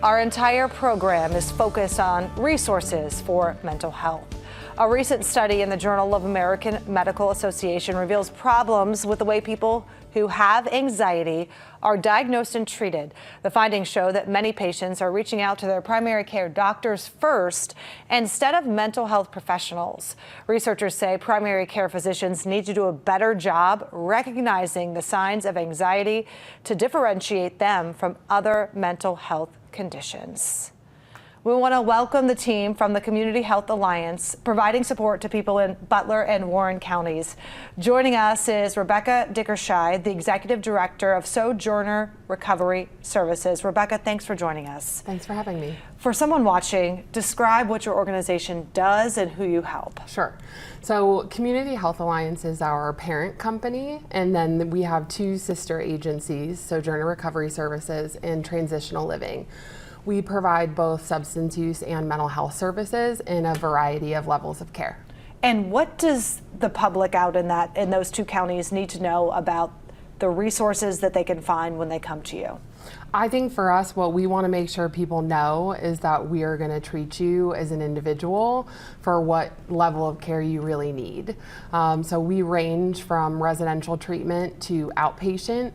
Our entire program is focused on resources for mental health. A recent study in the Journal of American Medical Association reveals problems with the way people who have anxiety are diagnosed and treated. The findings show that many patients are reaching out to their primary care doctors first instead of mental health professionals. Researchers say primary care physicians need to do a better job recognizing the signs of anxiety to differentiate them from other mental health conditions. We want to welcome the team from the Community Health Alliance, providing support to people in Butler and Warren counties. Joining us is Rebecca Dickerscheid, the Executive Director of Sojourner Recovery Services. Rebecca, thanks for joining us. Thanks for having me. For someone watching, describe what your organization does and who you help. Sure. So Community Health Alliance is our parent company, and then we have two sister agencies, Sojourner Recovery Services and Transitional Living. We provide both substance use and mental health services in a variety of levels of care. And what does the public out in those two counties need to know about the resources that they can find when they come to you? I think for us, what we want to make sure people know is that we are going to treat you as an individual for what level of care you really need. So we range from residential treatment to outpatient.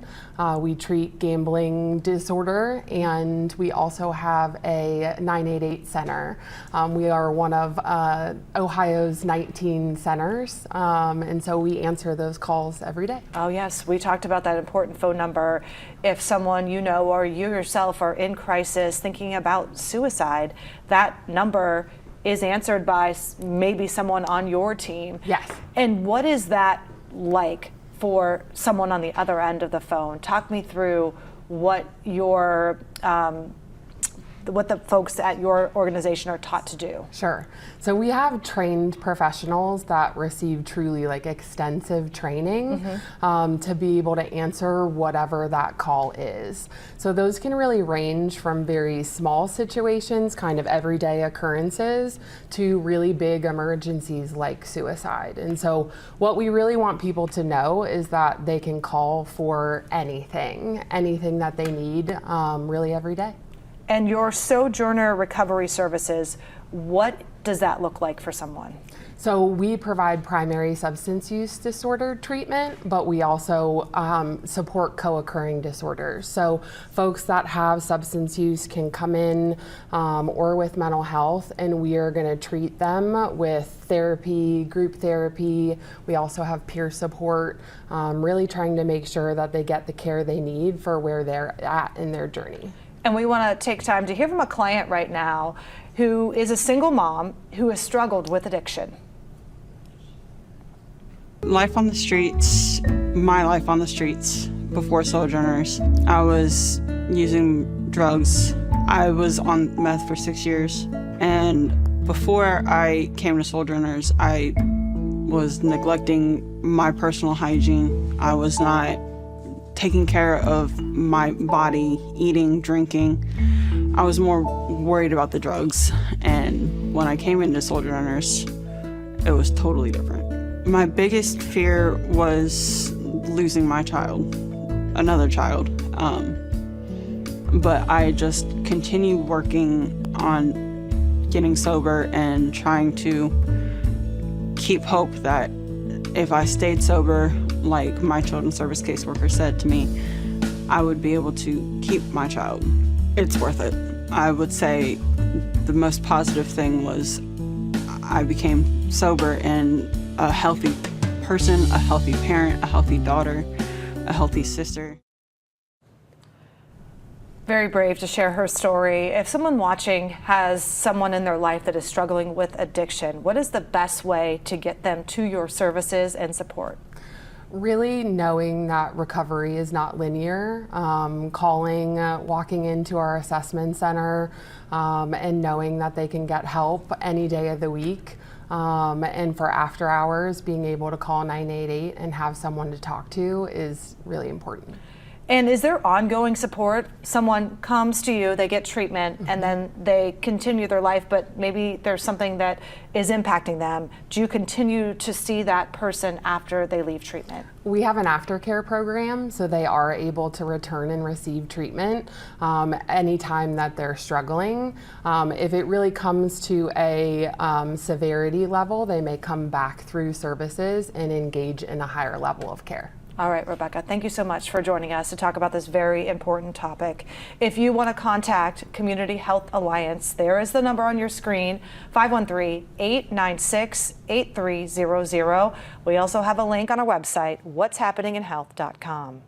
We treat gambling disorder, and we also have a 988 center. We are one of Ohio's 19 centers, and so we answer those calls every day. Oh yes, we talked about that important phone number. If someone you know or you yourself are in crisis thinking about suicide, that number is answered by maybe someone on your team. Yes. And what is that like for someone on the other end of the phone? Talk me through what what the folks at your organization are taught to do. Sure. So we have trained professionals that receive truly extensive training to be able to answer whatever that call is. So those can really range from very small situations, kind of everyday occurrences, to really big emergencies like suicide. And so what we really want people to know is that they can call for anything that they need really every day. And your Sojourner Recovery Services, what does that look like for someone? So we provide primary substance use disorder treatment, but we also support co-occurring disorders. So folks that have substance use can come in or with mental health, and we are going to treat them with therapy, group therapy. We also have peer support, really trying to make sure that they get the care they need for where they're at in their journey. And we want to take time to hear from a client right now who is a single mom who has struggled with addiction. Life on the streets, my life on the streets before Sojourners. I was using drugs. I was on meth for 6 years. And before I came to Sojourners, I was neglecting my personal hygiene. I was not taking care of my body, eating, drinking. I was more worried about the drugs. And when I came into Sojourners, it was totally different. My biggest fear was losing my child, another child. But I just continued working on getting sober and trying to keep hope that if I stayed sober, like my children's service caseworker said to me, I would be able to keep my child. It's worth it. I would say the most positive thing was I became sober and a healthy person, a healthy parent, a healthy daughter, a healthy sister. Very brave to share her story. If someone watching has someone in their life that is struggling with addiction, what is the best way to get them to your services and support? Really knowing that recovery is not linear, calling, walking into our assessment center, and knowing that they can get help any day of the week. And for after hours, being able to call 988 and have someone to talk to is really important. And is there ongoing support? Someone comes to you, they get treatment, and then they continue their life, but maybe there's something that is impacting them. Do you continue to see that person after they leave treatment? We have an aftercare program, so they are able to return and receive treatment anytime that they're struggling. If it really comes to a severity level, they may come back through services and engage in a higher level of care. All right, Rebecca, thank you so much for joining us to talk about this very important topic. If you want to contact Community Health Alliance, there is the number on your screen, 513-896-8300. We also have a link on our website, what'shappeninginhealth.com.